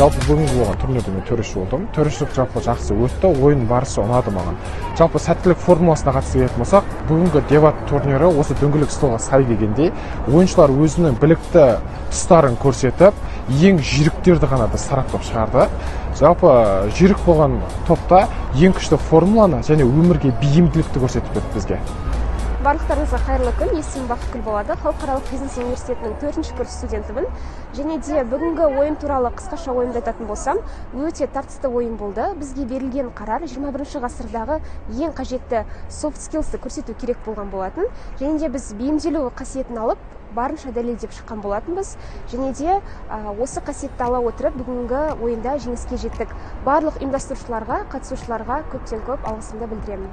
Жалпы бүгінгі болған турнирде мен төреші болдым. Төрешілік жалпы жақсы өтті, ойын барысы ұнады маған. Жалпы сәттілік формуласына қатысты келетін болсақ, бүгінгі дебат турнирі осы дөңгелек столға сай келгендей, ойыншылар өзінің білікті тұстарын көрсетіп, ең жүйріктерді ғана біз сараптап шығарды. Жалпы жүйрік болған топта ең күшті формуланы және өмірге бейімділікті көрсетіп берді бізге. Барлықтарыңызға қайырлы күн. Есімім Бақытгүл болады. Халықаралық бизнес университетінің 4-ші курс студентімін. Және де бүгінгі ойын туралы қысқаша ойымды айтатын болсам, өте тартысты ойын болды. Бізге берілген қарар 21-ші ғасырдағы ең қажетті soft skills-ті көрсету керек болған болатын. Және де біз бейімделу қасиетін алып, барынша дәлелдеп шыққан болатынбыз. Және де осы қасиетті ала отырып, бүгінгі ойында жеңіске жеттік. Барлық ұйымдастырушыларға, қатысушыларға көптен көп алғысымды білдіремін.